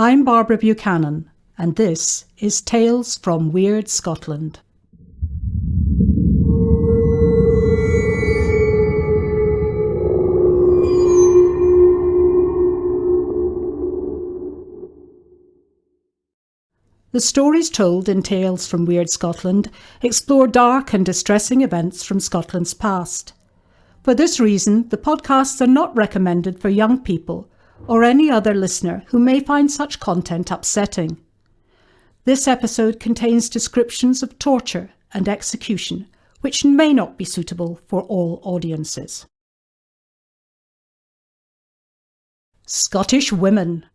I'm Barbara Buchanan, and this is Tales from Wyrd, Scotland. The stories told in Tales from Wyrd, Scotland explore dark and distressing events from Scotland's past. For this reason, the podcasts are not recommended for young people or any other listener who may find such content upsetting. This episode contains descriptions of torture and execution, which may not be suitable for all audiences. Scottish women.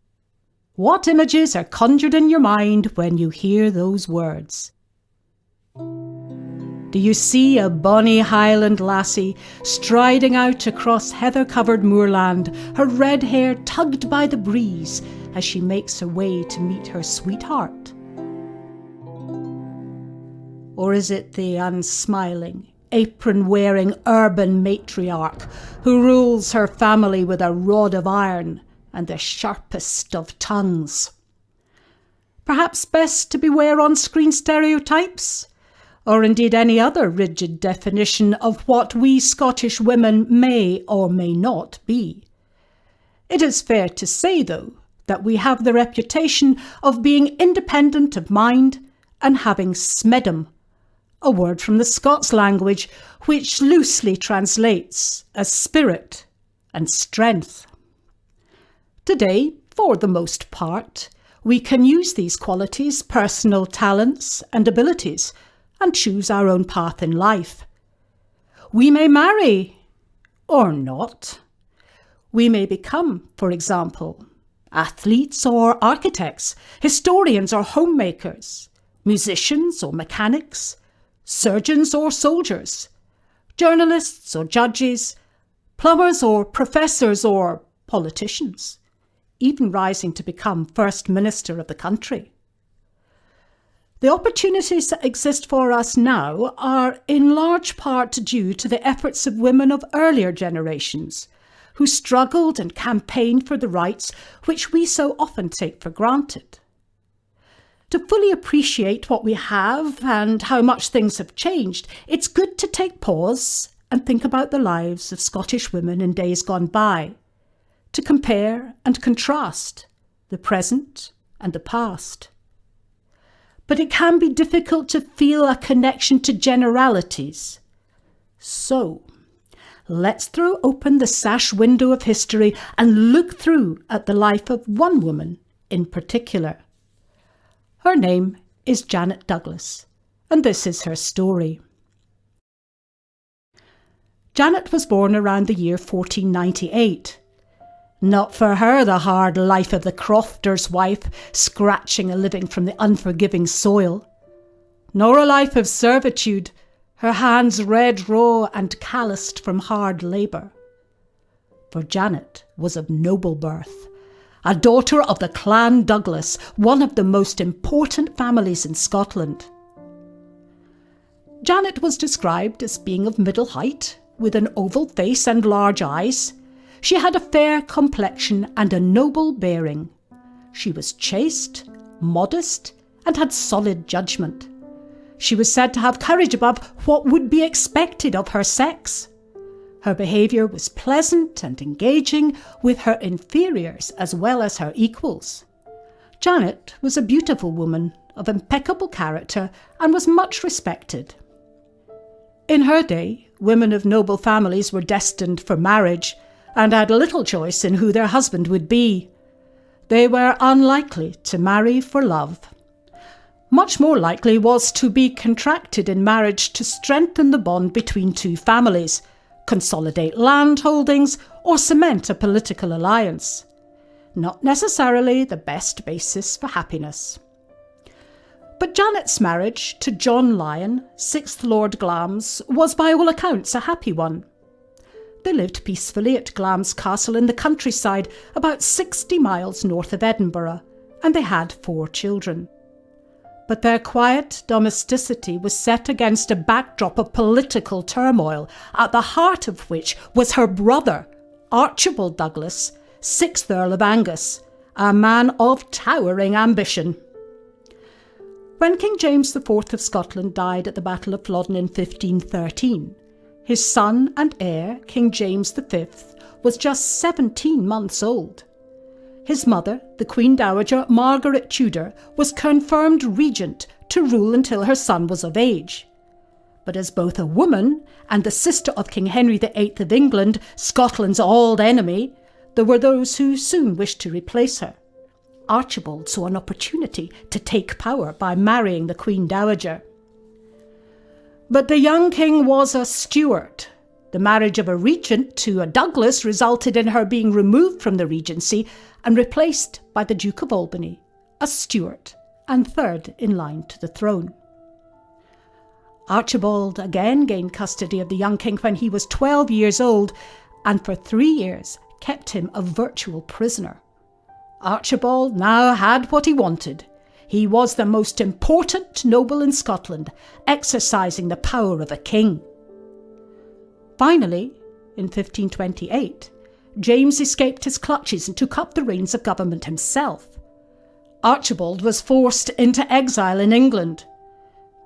What images are conjured in your mind when you hear those words? Do you see a bonny Highland lassie striding out across heather-covered moorland, her red hair tugged by the breeze as she makes her way to meet her sweetheart? Or is it the unsmiling, apron-wearing urban matriarch who rules her family with a rod of iron and the sharpest of tongues? Perhaps best to beware on-screen stereotypes, or indeed any other rigid definition of what we Scottish women may or may not be. It is fair to say, though, that we have the reputation of being independent of mind and having smedum, a word from the Scots language which loosely translates as spirit and strength. Today, for the most part, we can use these qualities, personal talents and abilities, and choose our own path in life. We may marry, or not. We may become, for example, athletes or architects, historians or homemakers, musicians or mechanics, surgeons or soldiers, journalists or judges, plumbers or professors or politicians, even rising to become First Minister of the country. The opportunities that exist for us now are in large part due to the efforts of women of earlier generations who struggled and campaigned for the rights which we so often take for granted. To fully appreciate what we have and how much things have changed, it's good to take pause and think about the lives of Scottish women in days gone by, to compare and contrast the present and the past. But it can be difficult to feel a connection to generalities. So, let's throw open the sash window of history and look through at the life of one woman in particular. Her name is Janet Douglas, and this is her story. Janet was born around the year 1498. Not for her the hard life of the crofter's wife, scratching a living from the unforgiving soil. Nor a life of servitude, her hands red raw and calloused from hard labour. For Janet was of noble birth, a daughter of the Clan Douglas, one of the most important families in Scotland. Janet was described as being of middle height, with an oval face and large eyes. She had a fair complexion and a noble bearing. She was chaste, modest, and had solid judgment. She was said to have courage above what would be expected of her sex. Her behaviour was pleasant and engaging with her inferiors as well as her equals. Janet was a beautiful woman of impeccable character and was much respected. In her day, women of noble families were destined for marriage and had little choice in who their husband would be. They were unlikely to marry for love. Much more likely was to be contracted in marriage to strengthen the bond between two families, consolidate land holdings, or cement a political alliance. Not necessarily the best basis for happiness. But Janet's marriage to John Lyon, 6th Lord Glamis, was by all accounts a happy one. They lived peacefully at Glamis Castle in the countryside, about 60 miles north of Edinburgh, and they had 4 children. But their quiet domesticity was set against a backdrop of political turmoil, at the heart of which was her brother, Archibald Douglas, 6th Earl of Angus, a man of towering ambition. When King James IV of Scotland died at the Battle of Flodden in 1513, his son and heir, King James V, was just 17 months old. His mother, the Queen Dowager Margaret Tudor, was confirmed regent to rule until her son was of age. But as both a woman and the sister of King Henry VIII of England, Scotland's old enemy, there were those who soon wished to replace her. Archibald saw an opportunity to take power by marrying the Queen Dowager. But the young king was a Stuart. The marriage of a regent to a Douglas resulted in her being removed from the regency and replaced by the Duke of Albany, a Stuart, and third in line to the throne. Archibald again gained custody of the young king when he was 12 years old, and for 3 years kept him a virtual prisoner. Archibald now had what he wanted. He was the most important noble in Scotland, exercising the power of a king. Finally, in 1528, James escaped his clutches and took up the reins of government himself. Archibald was forced into exile in England,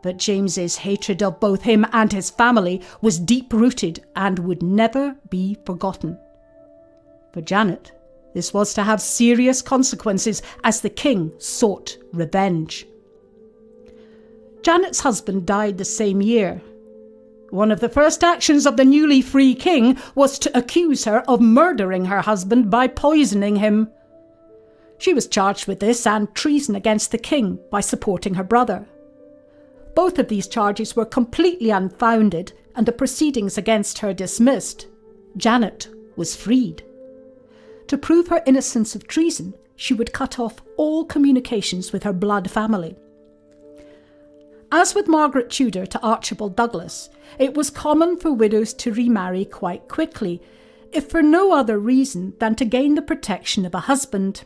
but James's hatred of both him and his family was deep-rooted and would never be forgotten. For Janet, this was to have serious consequences as the king sought revenge. Janet's husband died the same year. One of the first actions of the newly free king was to accuse her of murdering her husband by poisoning him. She was charged with this and treason against the king by supporting her brother. Both of these charges were completely unfounded and the proceedings against her dismissed. Janet was freed. To prove her innocence of treason, she would cut off all communications with her blood family. As with Margaret Tudor to Archibald Douglas, it was common for widows to remarry quite quickly, if for no other reason than to gain the protection of a husband.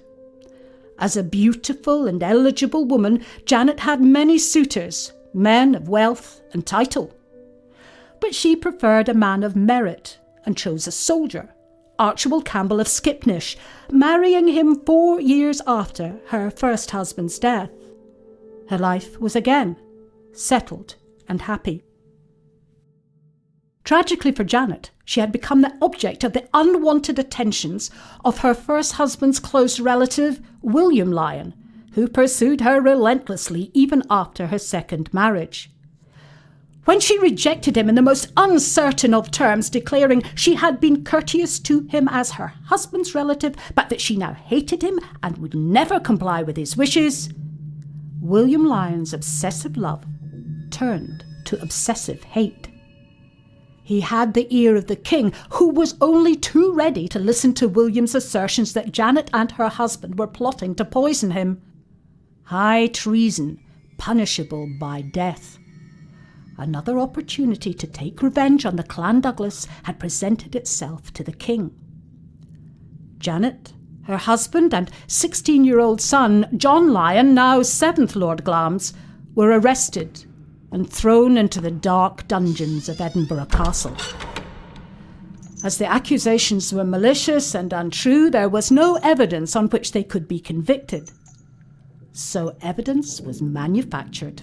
As a beautiful and eligible woman, Janet had many suitors, men of wealth and title. But she preferred a man of merit and chose a soldier, Archibald Campbell of Skipnish, marrying him 4 years after her first husband's death. Her life was again settled and happy. Tragically for Janet, she had become the object of the unwanted attentions of her first husband's close relative, William Lyon, who pursued her relentlessly even after her second marriage. When she rejected him in the most uncertain of terms, declaring she had been courteous to him as her husband's relative, but that she now hated him and would never comply with his wishes, William Lyon's obsessive love turned to obsessive hate. He had the ear of the king, who was only too ready to listen to William's assertions that Janet and her husband were plotting to poison him. High treason, punishable by death. Another opportunity to take revenge on the Clan Douglas had presented itself to the king. Janet, her husband, and 16-year-old son, John Lyon, now 7th Lord Glamis, were arrested and thrown into the dark dungeons of Edinburgh Castle. As the accusations were malicious and untrue, there was no evidence on which they could be convicted. So evidence was manufactured.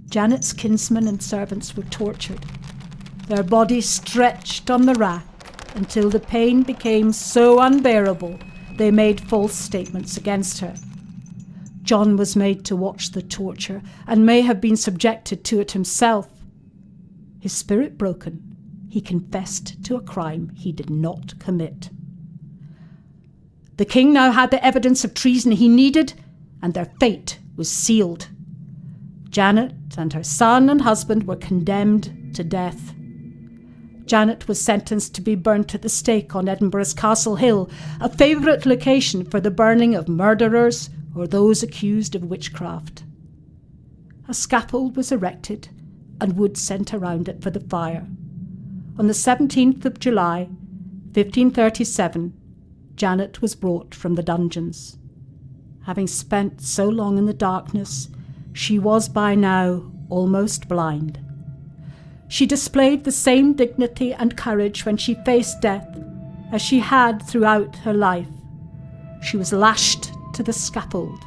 Janet's kinsmen and servants were tortured, their bodies stretched on the rack until the pain became so unbearable they made false statements against her. John was made to watch the torture and may have been subjected to it himself. His spirit broken, he confessed to a crime he did not commit. The king now had the evidence of treason he needed, and their fate was sealed. Janet and her son and husband were condemned to death. Janet was sentenced to be burnt at the stake on Edinburgh's Castle Hill, a favourite location for the burning of murderers or those accused of witchcraft. A scaffold was erected and wood sent around it for the fire. On the 17th of July, 1537, Janet was brought from the dungeons. Having spent so long in the darkness, she was by now almost blind. She displayed the same dignity and courage when she faced death as she had throughout her life. She was lashed to the scaffold,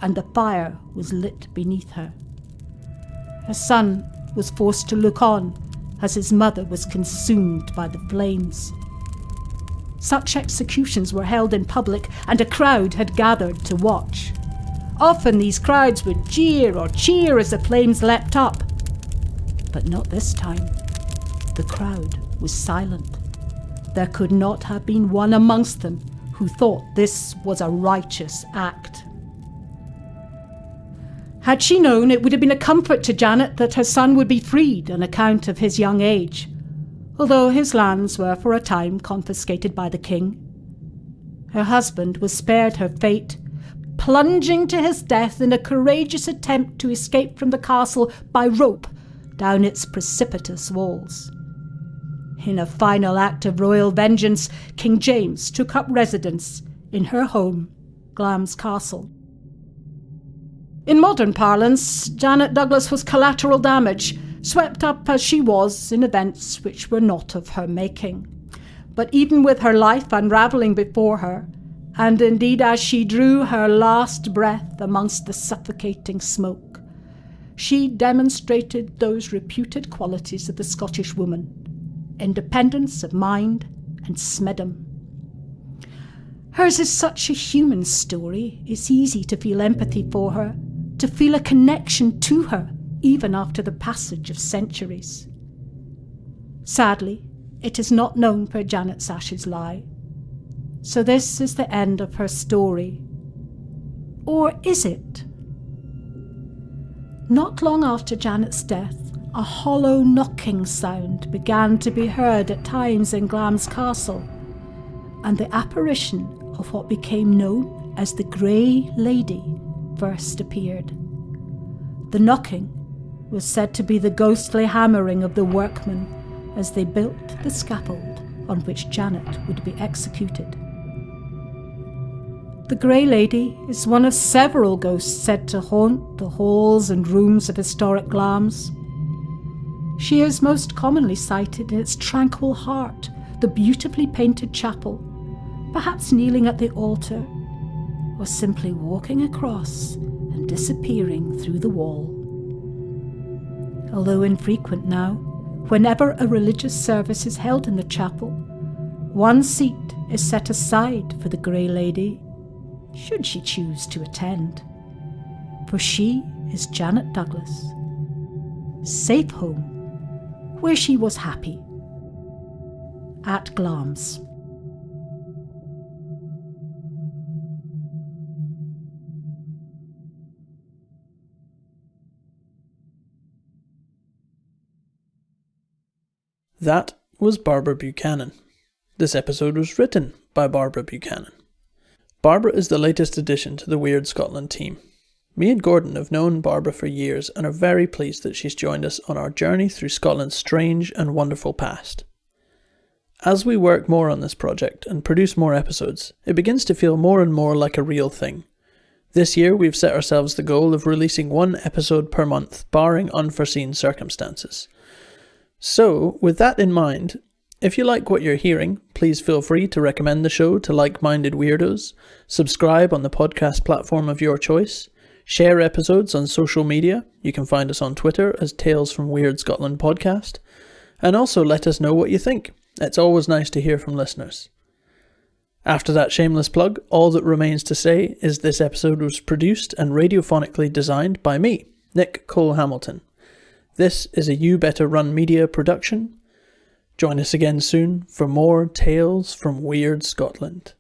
and the fire was lit beneath her. Her son was forced to look on as his mother was consumed by the flames. Such executions were held in public, and a crowd had gathered to watch. Often these crowds would jeer or cheer as the flames leapt up. But not this time. The crowd was silent. There could not have been one amongst them who thought this was a righteous act. Had she known, it would have been a comfort to Janet that her son would be freed on account of his young age, although his lands were for a time confiscated by the king. Her husband was spared her fate, plunging to his death in a courageous attempt to escape from the castle by rope down its precipitous walls. In a final act of royal vengeance, King James took up residence in her home, Glamis Castle. In modern parlance, Janet Douglas was collateral damage, swept up as she was in events which were not of her making. But even with her life unravelling before her, and indeed as she drew her last breath amongst the suffocating smoke, she demonstrated those reputed qualities of the Scottish woman: independence of mind and smeddum. Hers is such a human story, it's easy to feel empathy for her, to feel a connection to her, even after the passage of centuries. Sadly, it is not known where Janet's ashes lie. So this is the end of her story. Or is it? Not long after Janet's death, a hollow knocking sound began to be heard at times in Glamis Castle, and the apparition of what became known as the Grey Lady first appeared. The knocking was said to be the ghostly hammering of the workmen as they built the scaffold on which Janet would be executed. The Grey Lady is one of several ghosts said to haunt the halls and rooms of historic Glamis. She is most commonly sighted in its tranquil heart, the beautifully painted chapel, perhaps kneeling at the altar, or simply walking across and disappearing through the wall. Although infrequent now, whenever a religious service is held in the chapel, one seat is set aside for the Grey Lady, should she choose to attend. For she is Janet Douglas, safe home, where she was happy, at Glamis. That was Barbara Buchanan. This episode was written by Barbara Buchanan. Barbara is the latest addition to the Wyrd Scotland team. Me and Gordon have known Barbara for years and are very pleased that she's joined us on our journey through Scotland's strange and wonderful past. As we work more on this project and produce more episodes, it begins to feel more and more like a real thing. This year we've set ourselves the goal of releasing one episode per month, barring unforeseen circumstances. So, with that in mind, if you like what you're hearing, please feel free to recommend the show to like-minded weirdos, subscribe on the podcast platform of your choice, share episodes on social media, you can find us on Twitter as Tales from Wyrd Scotland Podcast, and also let us know what you think. It's always nice to hear from listeners. After that shameless plug, all that remains to say is this episode was produced and radiophonically designed by me, Nick Cole-Hamilton. This is a You Better Run Media production. Join us again soon for more Tales from Wyrd Scotland.